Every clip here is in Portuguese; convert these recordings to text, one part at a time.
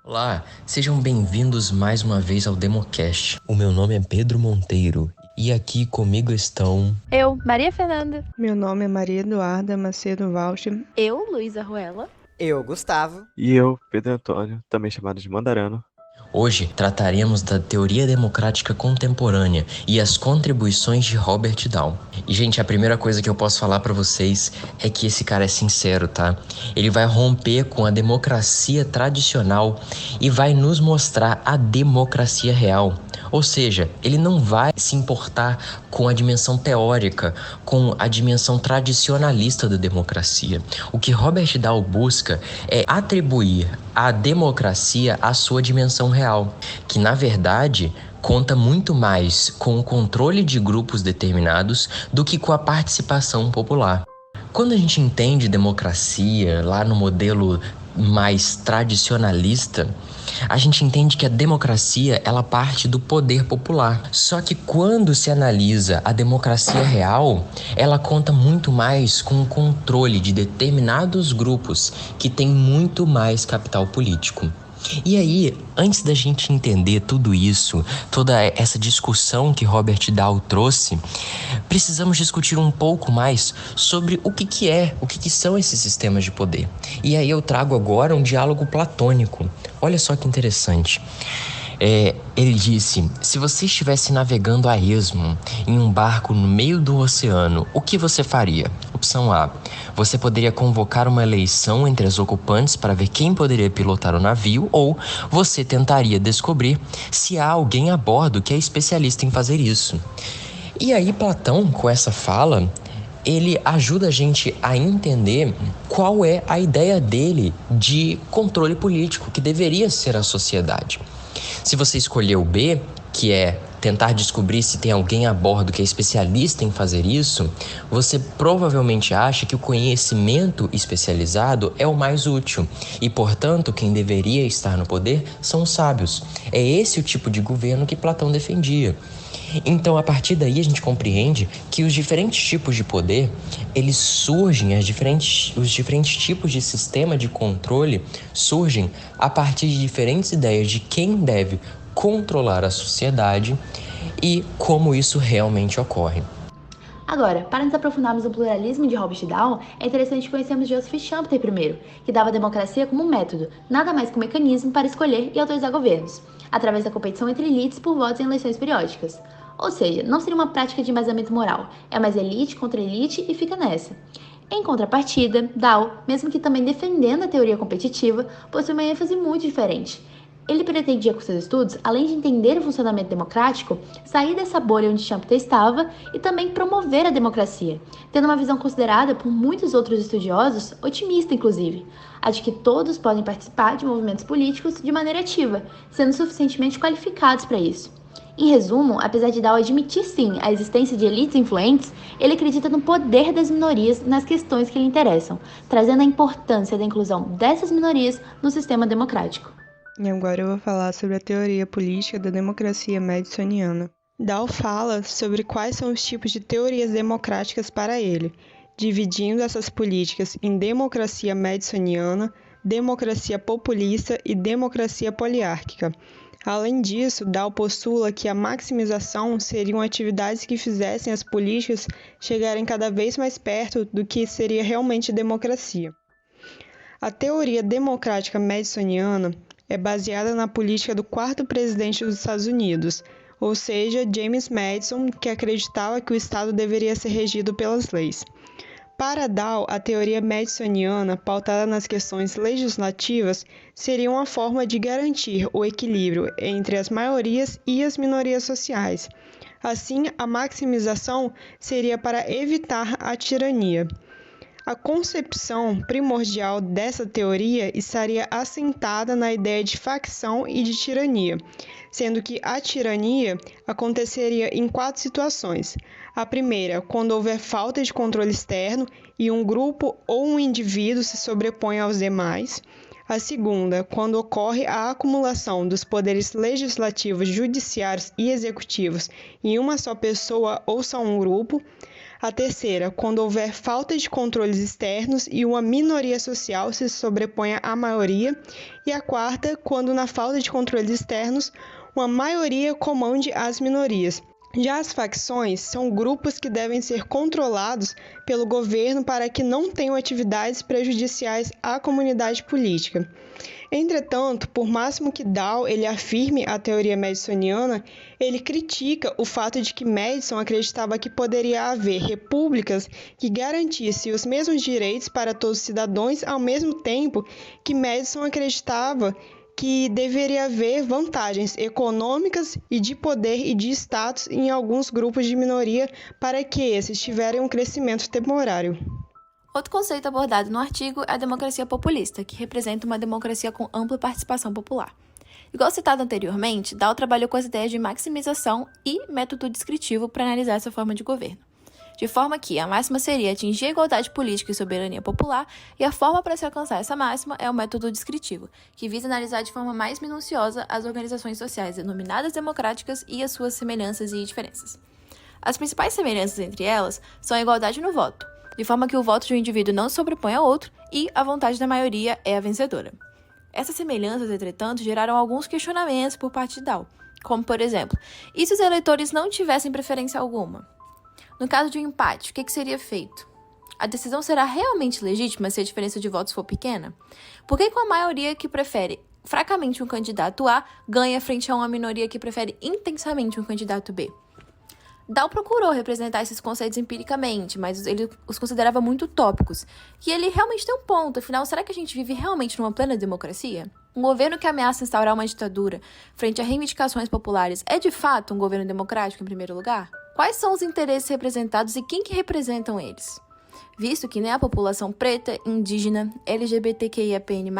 Olá, sejam bem-vindos mais uma vez ao Democast. O meu nome é Pedro Monteiro e aqui comigo estão... Eu, Maria Fernanda. Meu nome é Maria Eduarda Macedo Walsh. Eu, Luísa Ruela. Eu, Gustavo. E eu, Pedro Antônio, também chamado de Mandarano. Hoje trataremos da teoria democrática contemporânea e as contribuições de Robert Dahl. E, gente, a primeira coisa que eu posso falar pra vocês é que esse cara é sincero, tá? Ele vai romper com a democracia tradicional e vai nos mostrar a democracia real. Ou seja, ele não vai se importar com a dimensão teórica, com a dimensão tradicionalista da democracia. O que Robert Dahl busca é atribuir a democracia à sua dimensão real, que na verdade conta muito mais com o controle de grupos determinados do que com a participação popular. Quando a gente entende democracia lá no modelo mais tradicionalista, a gente entende que a democracia ela parte do poder popular. Só que quando se analisa a democracia real, ela conta muito mais com o controle de determinados grupos que têm muito mais capital político. E aí, antes da gente entender tudo isso, toda essa discussão que Robert Dahl trouxe, precisamos discutir um pouco mais sobre o que são esses sistemas de poder. E aí eu trago agora um diálogo platônico. Olha só que interessante. Ele disse: se você estivesse navegando a esmo em um barco no meio do oceano, o que você faria? Opção A: você poderia convocar uma eleição entre as ocupantes para ver quem poderia pilotar o navio, ou você tentaria descobrir se há alguém a bordo que é especialista em fazer isso. E aí Platão, com essa fala, ele ajuda a gente a entender qual é a ideia dele de controle político que deveria ser a sociedade. Se você escolher o B, que é tentar descobrir se tem alguém a bordo que é especialista em fazer isso, você provavelmente acha que o conhecimento especializado é o mais útil e, portanto, quem deveria estar no poder são os sábios. É esse o tipo de governo que Platão defendia. Então, a partir daí, a gente compreende que os diferentes tipos de poder, eles surgem, os diferentes tipos de sistema de controle surgem a partir de diferentes ideias de quem deve controlar a sociedade e como isso realmente ocorre. Agora, para nos aprofundarmos no pluralismo de Robert Dahl, é interessante conhecermos Joseph Schumpeter primeiro, que dava a democracia como um método, nada mais que um mecanismo para escolher e autorizar governos, através da competição entre elites por votos em eleições periódicas. Ou seja, não seria uma prática de embasamento moral, é mais elite contra elite e fica nessa. Em contrapartida, Dahl, mesmo que também defendendo a teoria competitiva, possui uma ênfase muito diferente. Ele pretendia com seus estudos, além de entender o funcionamento democrático, sair dessa bolha onde Schumpeter estava e também promover a democracia, tendo uma visão considerada por muitos outros estudiosos, otimista inclusive, a de que todos podem participar de movimentos políticos de maneira ativa, sendo suficientemente qualificados para isso. Em resumo, apesar de Dahl admitir sim a existência de elites influentes, ele acredita no poder das minorias nas questões que lhe interessam, trazendo a importância da inclusão dessas minorias no sistema democrático. E agora eu vou falar sobre a teoria política da democracia madisoniana. Dahl fala sobre quais são os tipos de teorias democráticas para ele, dividindo essas políticas em democracia madisoniana, democracia populista e democracia poliárquica. Além disso, Dahl postula que a maximização seriam atividades que fizessem as políticas chegarem cada vez mais perto do que seria realmente democracia. A teoria democrática madisoniana é baseada na política do quarto presidente dos Estados Unidos, ou seja, James Madison, que acreditava que o Estado deveria ser regido pelas leis. Para Dahl, a teoria madisoniana, pautada nas questões legislativas, seria uma forma de garantir o equilíbrio entre as maiorias e as minorias sociais. Assim, a maximização seria para evitar a tirania. A concepção primordial dessa teoria estaria assentada na ideia de facção e de tirania, sendo que a tirania aconteceria em 4 situações. A primeira, quando houver falta de controle externo e um grupo ou um indivíduo se sobrepõe aos demais. A segunda, quando ocorre a acumulação dos poderes legislativos, judiciários e executivos em uma só pessoa ou só um grupo. A terceira, quando houver falta de controles externos e uma minoria social se sobreponha à maioria. E a quarta, quando na falta de controles externos, uma maioria comande as minorias. Já as facções são grupos que devem ser controlados pelo governo para que não tenham atividades prejudiciais à comunidade política. Entretanto, por máximo que Dow ele afirme a teoria madisoniana, ele critica o fato de que Madison acreditava que poderia haver repúblicas que garantissem os mesmos direitos para todos os cidadãos, ao mesmo tempo que Madison acreditava que deveria haver vantagens econômicas e de poder e de status em alguns grupos de minoria para que esses tiverem um crescimento temporário. Outro conceito abordado no artigo é a democracia populista, que representa uma democracia com ampla participação popular. Igual citado anteriormente, Dow trabalhou com as ideias de maximização e método descritivo para analisar essa forma de governo. De forma que a máxima seria atingir a igualdade política e soberania popular, e a forma para se alcançar essa máxima é o método descritivo, que visa analisar de forma mais minuciosa as organizações sociais denominadas democráticas e as suas semelhanças e diferenças. As principais semelhanças entre elas são a igualdade no voto, de forma que o voto de um indivíduo não se sobrepõe ao outro e a vontade da maioria é a vencedora. Essas semelhanças, entretanto, geraram alguns questionamentos por parte de Dow, como, por exemplo, e se os eleitores não tivessem preferência alguma? No caso de um empate, o que seria feito? A decisão será realmente legítima se a diferença de votos for pequena? Por que com a maioria que prefere fracamente um candidato A ganha frente a uma minoria que prefere intensamente um candidato B? Dow procurou representar esses conceitos empiricamente, mas ele os considerava muito utópicos. E ele realmente tem um ponto, afinal, será que a gente vive realmente numa plena democracia? Um governo que ameaça instaurar uma ditadura frente a reivindicações populares é de fato um governo democrático em primeiro lugar? Quais são os interesses representados e quem que representam eles? Visto que nem a população preta, indígena, LGBTQIAPN+,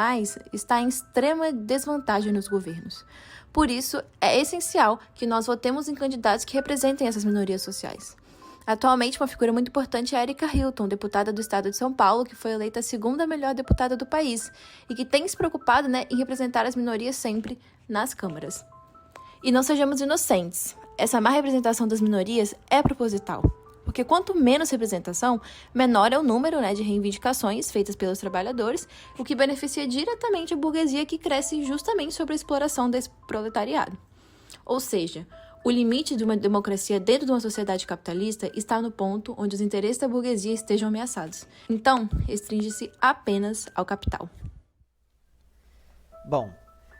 está em extrema desvantagem nos governos. Por isso, é essencial que nós votemos em candidatos que representem essas minorias sociais. Atualmente, uma figura muito importante é a Erika Hilton, deputada do estado de São Paulo, que foi eleita a segunda melhor deputada do país e que tem se preocupado, em representar as minorias sempre nas câmaras. E não sejamos inocentes. Essa má representação das minorias é proposital. Porque quanto menos representação, menor é o número de reivindicações feitas pelos trabalhadores, o que beneficia diretamente a burguesia que cresce justamente sobre a exploração desse proletariado. Ou seja, o limite de uma democracia dentro de uma sociedade capitalista está no ponto onde os interesses da burguesia estejam ameaçados. Então, restringe-se apenas ao capital. Bom,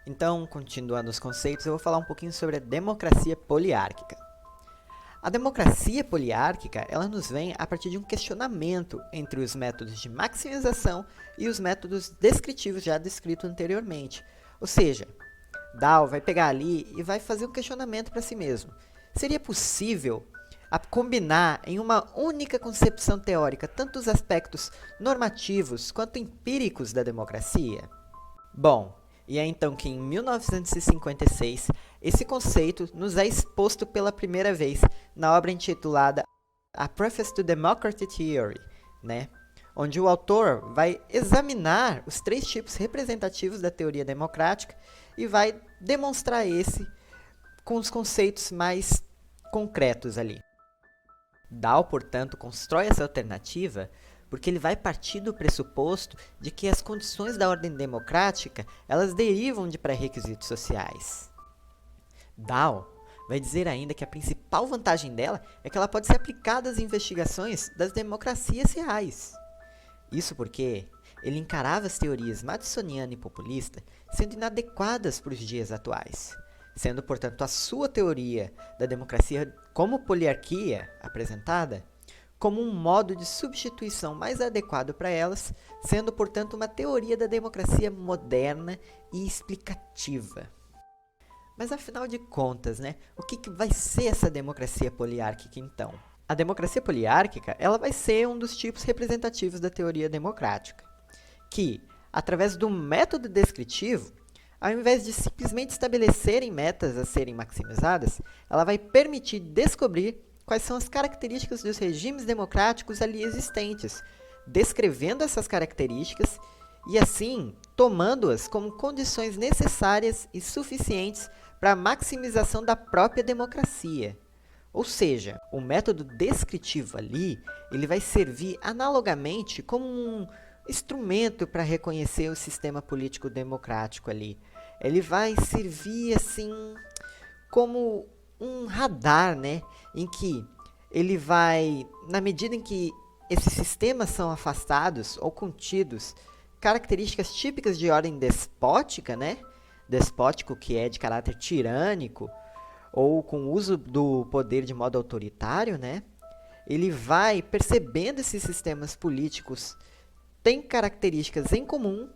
então, continuando os conceitos, eu vou falar um pouquinho sobre a democracia poliárquica. A democracia poliárquica, ela nos vem a partir de um questionamento entre os métodos de maximização e os métodos descritivos já descritos anteriormente. Ou seja, Dow vai pegar ali e vai fazer um questionamento para si mesmo. Seria possível combinar em uma única concepção teórica tanto os aspectos normativos quanto empíricos da democracia? Bom, e é então que em 1956 esse conceito nos é exposto pela primeira vez na obra intitulada A Preface to Democratic Theory, onde o autor vai examinar os três tipos representativos da teoria democrática e vai demonstrar esse com os conceitos mais concretos ali. Dow, portanto, constrói essa alternativa porque ele vai partir do pressuposto de que as condições da ordem democrática, elas derivam de pré-requisitos sociais. Dow vai dizer ainda que a principal vantagem dela é que ela pode ser aplicada às investigações das democracias reais. Isso porque ele encarava as teorias madisoniana e populista sendo inadequadas para os dias atuais, sendo, portanto, a sua teoria da democracia como poliarquia apresentada como um modo de substituição mais adequado para elas, sendo, portanto, uma teoria da democracia moderna e explicativa. Mas, afinal de contas, o que vai ser essa democracia poliárquica, então? A democracia poliárquica, ela vai ser um dos tipos representativos da teoria democrática, que, através do método descritivo, ao invés de simplesmente estabelecerem metas a serem maximizadas, ela vai permitir descobrir quais são as características dos regimes democráticos ali existentes, descrevendo essas características e, assim, tomando-as como condições necessárias e suficientes para a maximização da própria democracia. Ou seja, o método descritivo ali, ele vai servir analogamente como um instrumento para reconhecer o sistema político democrático ali. Ele vai servir assim como um radar, né, em que ele vai, na medida em que esses sistemas são afastados ou contidos, características típicas de ordem despótica, né, despótico que é de caráter tirânico, ou com o uso do poder de modo autoritário, né, ele vai percebendo esses sistemas políticos têm características em comum,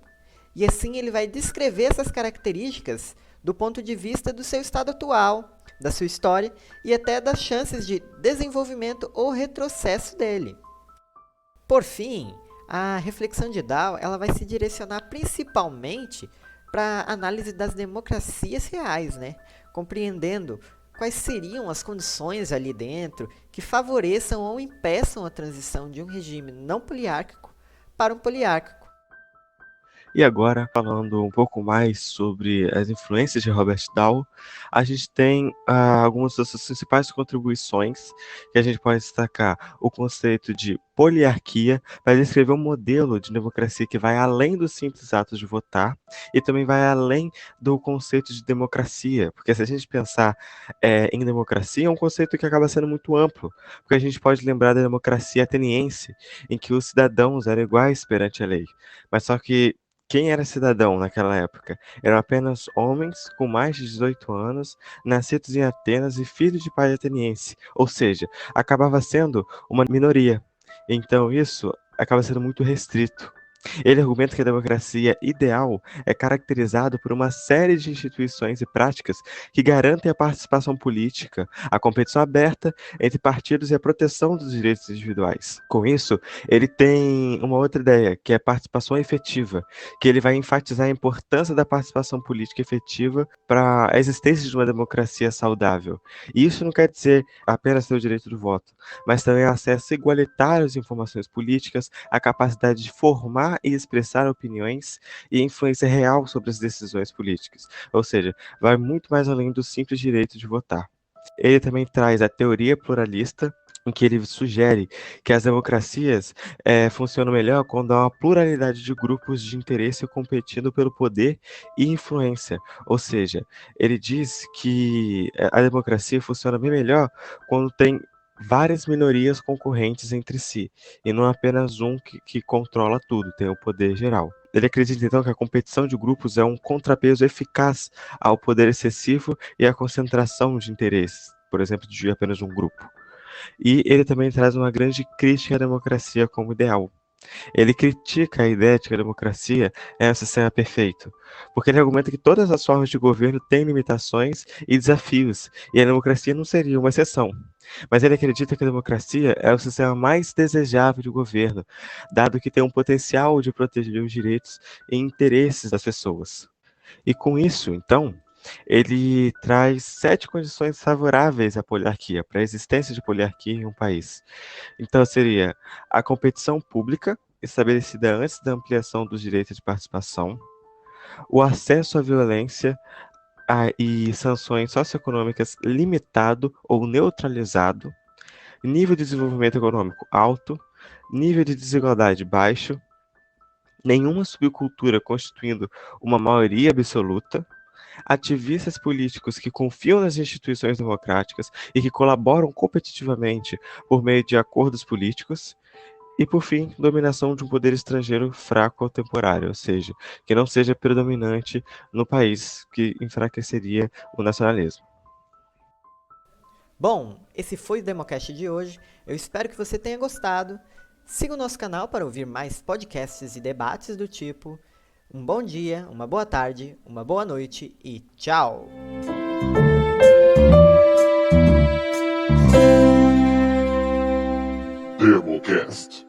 e assim ele vai descrever essas características do ponto de vista do seu estado atual, da sua história e até das chances de desenvolvimento ou retrocesso dele. Por fim, a reflexão de Dow ela vai se direcionar principalmente para a análise das democracias reais, né? Compreendendo quais seriam as condições ali dentro que favoreçam ou impeçam a transição de um regime não poliárquico para um poliárquico. E agora, falando um pouco mais sobre as influências de Robert Dahl, a gente tem algumas das suas principais contribuições, que a gente pode destacar o conceito de poliarquia, para descrever um modelo de democracia que vai além dos simples atos de votar, e também vai além do conceito de democracia, porque se a gente pensar em democracia, é um conceito que acaba sendo muito amplo, porque a gente pode lembrar da democracia ateniense, em que os cidadãos eram iguais perante a lei, mas só que quem era cidadão naquela época? Eram apenas homens com mais de 18 anos, nascidos em Atenas e filhos de pai ateniense, ou seja, acabava sendo uma minoria. Então isso acaba sendo muito restrito. Ele argumenta que a democracia ideal é caracterizada por uma série de instituições e práticas que garantem a participação política, a competição aberta entre partidos e a proteção dos direitos individuais. Com isso, ele tem uma outra ideia, que é a participação efetiva, que ele vai enfatizar a importância da participação política efetiva para a existência de uma democracia saudável. E isso não quer dizer apenas ter o direito do voto, mas também acesso igualitário às informações políticas, a capacidade de formar e expressar opiniões e influência real sobre as decisões políticas. Ou seja, vai muito mais além do simples direito de votar. Ele também traz a teoria pluralista, em que ele sugere que as democracias funcionam melhor quando há uma pluralidade de grupos de interesse competindo pelo poder e influência. Ou seja, ele diz que a democracia funciona bem melhor quando tem várias minorias concorrentes entre si, e não apenas um que controla tudo, tem o poder geral. Ele acredita, então, que a competição de grupos é um contrapeso eficaz ao poder excessivo e à concentração de interesses, por exemplo, de apenas um grupo. E ele também traz uma grande crítica à democracia como ideal. Ele critica a ideia de que a democracia é um sistema perfeito, porque ele argumenta que todas as formas de governo têm limitações e desafios, e a democracia não seria uma exceção. Mas ele acredita que a democracia é o sistema mais desejável de governo, dado que tem um potencial de proteger os direitos e interesses das pessoas. E com isso, então, ele traz 7 condições favoráveis à poliarquia, para a existência de poliarquia em um país. Então, seria a competição pública, estabelecida antes da ampliação dos direitos de participação, o acesso à violência e sanções socioeconômicas limitado ou neutralizado, nível de desenvolvimento econômico alto, nível de desigualdade baixo, nenhuma subcultura constituindo uma maioria absoluta, ativistas políticos que confiam nas instituições democráticas e que colaboram competitivamente por meio de acordos políticos, e, por fim, dominação de um poder estrangeiro fraco ou temporário, ou seja, que não seja predominante no país, que enfraqueceria o nacionalismo. Bom, esse foi o Democast de hoje. Eu espero que você tenha gostado. Siga o nosso canal para ouvir mais podcasts e debates do tipo. Um bom dia, uma boa tarde, uma boa noite e tchau! Democast.